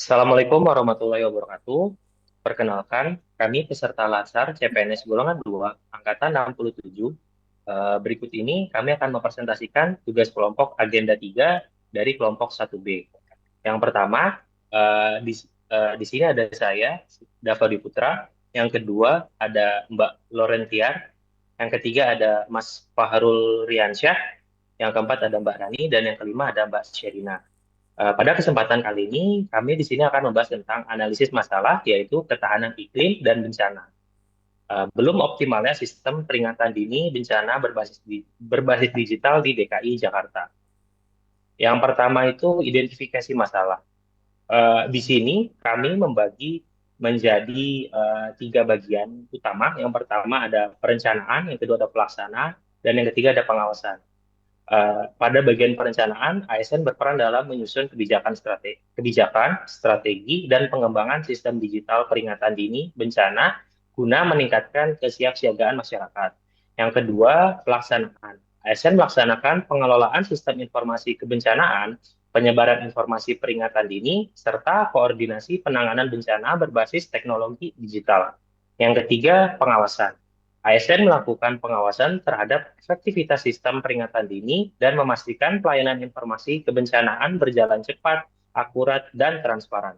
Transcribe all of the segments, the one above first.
Assalamualaikum warahmatullahi wabarakatuh. Perkenalkan, kami peserta Lasar CPNS Golongan 2, Angkatan 67. Berikut ini kami akan mempresentasikan tugas kelompok Agenda 3 dari kelompok 1B. Yang pertama, di sini ada saya, Dava Putra. Yang kedua, ada Mbak Lorentiar. Yang ketiga, ada Mas Fahrul Riansyah. Yang keempat, ada Mbak Rani. Dan yang kelima, ada Mbak Sherina. Pada kesempatan kali ini, kami di sini akan membahas tentang analisis masalah, yaitu ketahanan iklim dan bencana. Belum optimalnya sistem peringatan dini bencana berbasis digital di DKI Jakarta. Yang pertama itu identifikasi masalah. Di sini kami membagi menjadi tiga bagian utama. Yang pertama ada perencanaan, yang kedua ada pelaksana, dan yang ketiga ada pengawasan. Pada bagian perencanaan, ASN berperan dalam menyusun kebijakan, strategi, dan pengembangan sistem digital peringatan dini bencana guna meningkatkan kesiapsiagaan masyarakat. Yang kedua, pelaksanaan. ASN melaksanakan pengelolaan sistem informasi kebencanaan, penyebaran informasi peringatan dini, serta koordinasi penanganan bencana berbasis teknologi digital. Yang ketiga, pengawasan. ASN melakukan pengawasan terhadap efektivitas sistem peringatan dini dan memastikan pelayanan informasi kebencanaan berjalan cepat, akurat, dan transparan.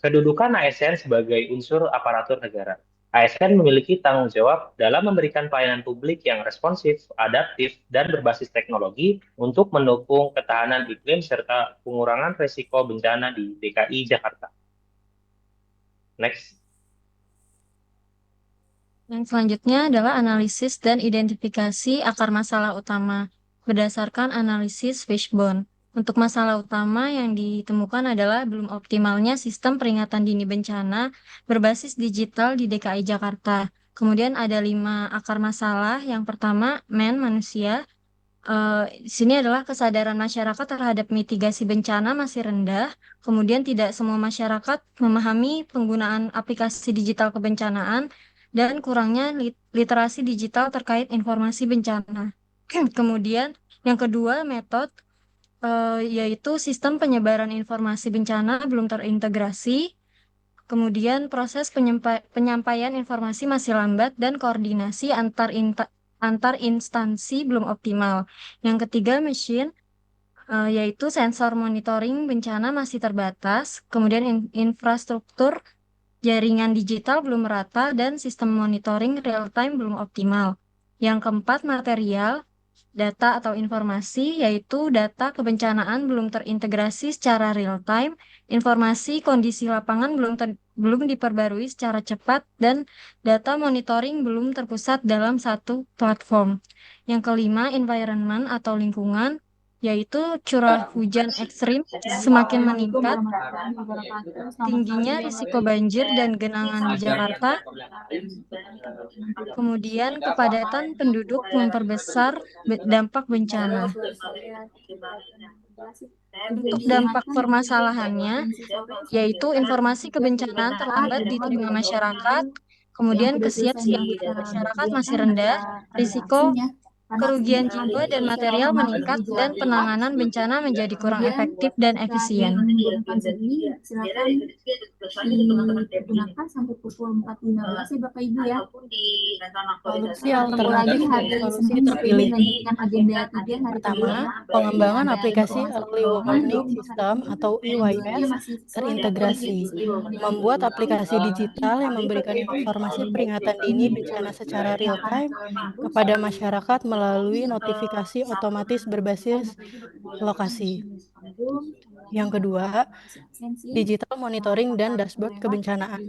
Kedudukan ASN sebagai unsur aparatur negara. ASN memiliki tanggung jawab dalam memberikan pelayanan publik yang responsif, adaptif, dan berbasis teknologi untuk mendukung ketahanan iklim serta pengurangan risiko bencana di DKI Jakarta. Next. Yang selanjutnya adalah analisis dan identifikasi akar masalah utama berdasarkan analisis Fishbone. Untuk masalah utama yang ditemukan adalah belum optimalnya sistem peringatan dini bencana berbasis digital di DKI Jakarta. Kemudian ada 5 akar masalah. Yang pertama, manusia. Di sini adalah kesadaran masyarakat terhadap mitigasi bencana masih rendah. Kemudian tidak semua masyarakat memahami penggunaan aplikasi digital kebencanaan dan kurangnya literasi digital terkait informasi bencana. Kemudian yang kedua, metode yaitu sistem penyebaran informasi bencana belum terintegrasi. Kemudian proses penyampaian informasi masih lambat dan koordinasi antar instansi belum optimal. Yang ketiga, yaitu sensor monitoring bencana masih terbatas. Kemudian infrastruktur jaringan digital belum merata dan sistem monitoring real time belum optimal. Yang keempat, material, data atau informasi, yaitu data kebencanaan belum terintegrasi secara real time, informasi kondisi lapangan belum diperbarui secara cepat, dan data monitoring belum terpusat dalam satu platform. Yang kelima, environment atau lingkungan, yaitu curah hujan ekstrim semakin Assalamualaikum meningkat, warahmatullahi wabarakatuh. Selamat pagi, tingginya Bapak risiko Ibu. banjir dan genangan di Jakarta, kemudian kepadatan penduduk memperbesar dampak bencana. Untuk dampak permasalahannya, yaitu informasi kebencanaan terlambat diterima masyarakat, kemudian Yang sudah selesai kesiapsiagaan masyarakat masih berkegiatan rendah, bisa risiko vaksin ya. Karena kerugian jiwa dan material dipersilakan masuk meningkat, di jalan dan cepat. penanganan bencana menjadi kurang Kemudian efektif dan setelah efisien. menggunakan ini silakan digunakan sampai pukul 4.15 ya Bapak Ibu ya. Solusi Ketemu lagi alternatif hari dan solusi Senin Bapak Ibu terpilih. melanjutkan agenda 3 hari Pertama, kedua. pengembangan Ada aplikasi informasi Early keuangan Warning untuk hari System ini atau dan durasinya EYS masih sesuai ya Bapak Ibu. terintegrasi, membuat aplikasi digital yang memberikan informasi peringatan dini bencana secara real time kepada masyarakat melalui notifikasi otomatis berbasis lokasi. Yang kedua, digital monitoring dan dashboard kebencanaan.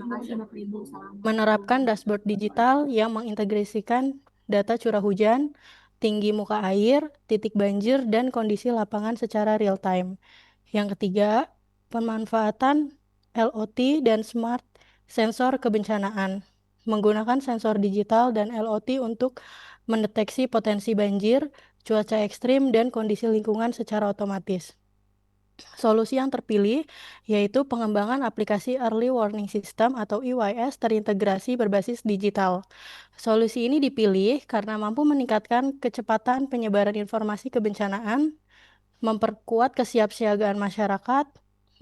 Menerapkan dashboard digital yang mengintegrasikan data curah hujan, tinggi muka air, titik banjir, dan kondisi lapangan secara real time. Yang ketiga, pemanfaatan LOT dan smart sensor kebencanaan. Menggunakan sensor digital dan LOT untuk mendeteksi potensi banjir, cuaca ekstrim, dan kondisi lingkungan secara otomatis. Solusi yang terpilih yaitu pengembangan aplikasi Early Warning System atau EYS terintegrasi berbasis digital. Solusi ini dipilih karena mampu meningkatkan kecepatan penyebaran informasi kebencanaan, memperkuat kesiapsiagaan masyarakat,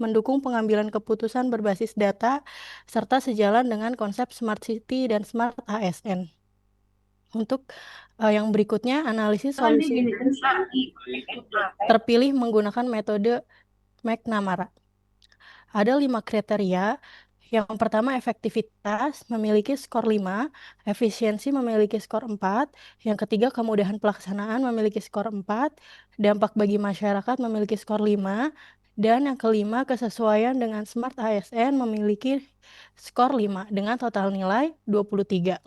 mendukung pengambilan keputusan berbasis data, serta sejalan dengan konsep Smart City dan Smart ASN. Untuk yang berikutnya, analisis solusi terpilih menggunakan metode McNamara. Ada 5 kriteria. Yang pertama, efektivitas memiliki skor 5, efisiensi memiliki skor 4, yang ketiga, kemudahan pelaksanaan memiliki skor 4, dampak bagi masyarakat memiliki skor 5, dan yang kelima, kesesuaian dengan Smart ASN memiliki skor 5 dengan total nilai 23.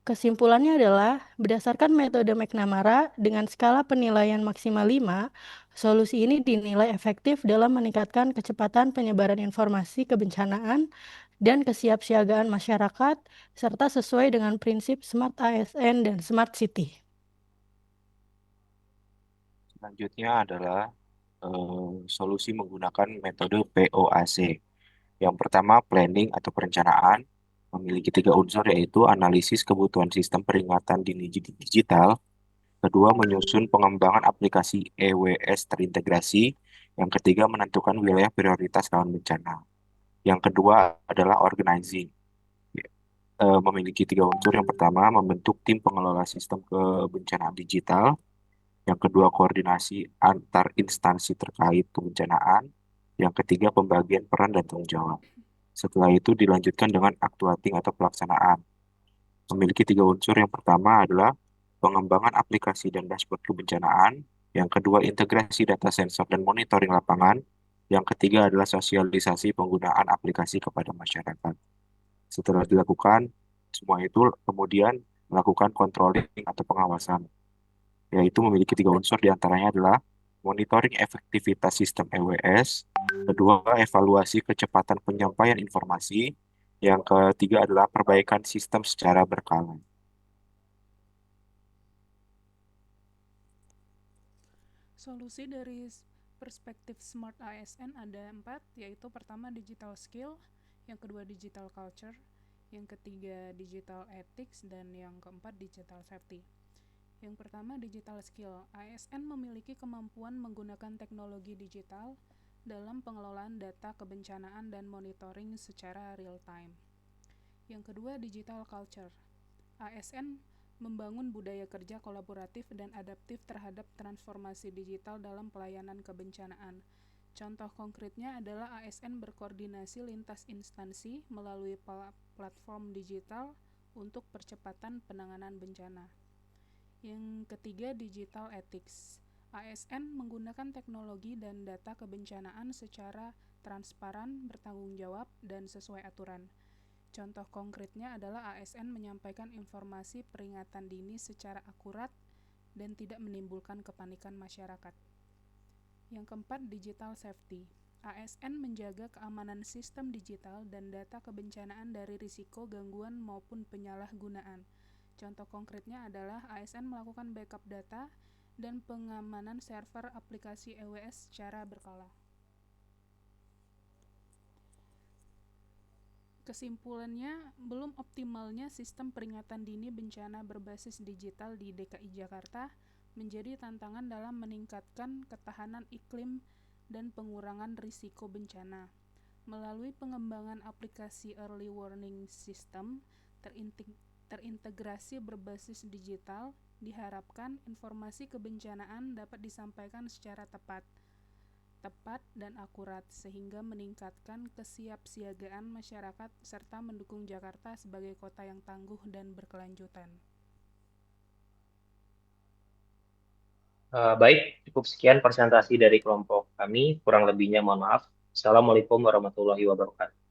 Kesimpulannya adalah, berdasarkan metode McNamara dengan skala penilaian maksimal 5, solusi ini dinilai efektif dalam meningkatkan kecepatan penyebaran informasi kebencanaan dan kesiapsiagaan masyarakat, serta sesuai dengan prinsip Smart ASN dan Smart City. Selanjutnya adalah solusi menggunakan metode POAC. Yang pertama, planning atau perencanaan, memiliki 3 unsur yaitu analisis kebutuhan sistem peringatan dini digital. Kedua, menyusun pengembangan aplikasi EWS terintegrasi. Yang ketiga, menentukan wilayah prioritas rawan bencana. Yang kedua adalah organizing. Memiliki 3 unsur. Yang pertama, membentuk tim pengelola sistem kebencanaan digital. Yang kedua, koordinasi antar instansi terkait kebencanaan. Yang ketiga, pembagian peran dan tanggung jawab. Setelah itu dilanjutkan dengan actuating atau pelaksanaan. Memiliki 3 unsur. Yang pertama adalah pengembangan aplikasi dan dashboard kebencanaan. Yang kedua, integrasi data sensor dan monitoring lapangan. Yang ketiga adalah sosialisasi penggunaan aplikasi kepada masyarakat. Setelah dilakukan, semua itu kemudian melakukan controlling atau pengawasan, yaitu memiliki 3 unsur, diantaranya adalah monitoring efektivitas sistem EWS, kedua, evaluasi kecepatan penyampaian informasi, yang ketiga adalah perbaikan sistem secara berkala. Solusi dari perspektif Smart ASN ada 4, yaitu pertama digital skill, yang kedua digital culture, yang ketiga digital ethics, dan yang keempat digital safety. Yang pertama digital skill, ASN memiliki kemampuan menggunakan teknologi digital dalam pengelolaan data kebencanaan dan monitoring secara real time. Yang kedua digital culture, ASN membangun budaya kerja kolaboratif dan adaptif terhadap transformasi digital dalam pelayanan kebencanaan. Contoh konkretnya adalah ASN berkoordinasi lintas instansi melalui platform digital untuk percepatan penanganan bencana. Yang ketiga, digital ethics. ASN menggunakan teknologi dan data kebencanaan secara transparan, bertanggung jawab, dan sesuai aturan. Contoh konkretnya adalah ASN menyampaikan informasi peringatan dini secara akurat dan tidak menimbulkan kepanikan masyarakat. Yang keempat, digital safety. ASN menjaga keamanan sistem digital dan data kebencanaan dari risiko gangguan maupun penyalahgunaan. Contoh konkretnya adalah ASN melakukan backup data dan pengamanan server aplikasi EWS secara berkala. Kesimpulannya, belum optimalnya sistem peringatan dini bencana berbasis digital di DKI Jakarta menjadi tantangan dalam meningkatkan ketahanan iklim dan pengurangan risiko bencana. Melalui pengembangan aplikasi early warning system terintegrasi berbasis digital, diharapkan informasi kebencanaan dapat disampaikan secara tepat dan akurat sehingga meningkatkan kesiapsiagaan masyarakat serta mendukung Jakarta sebagai kota yang tangguh dan berkelanjutan. Baik, cukup sekian presentasi dari kelompok kami. Kurang lebihnya mohon maaf. Assalamualaikum warahmatullahi wabarakatuh.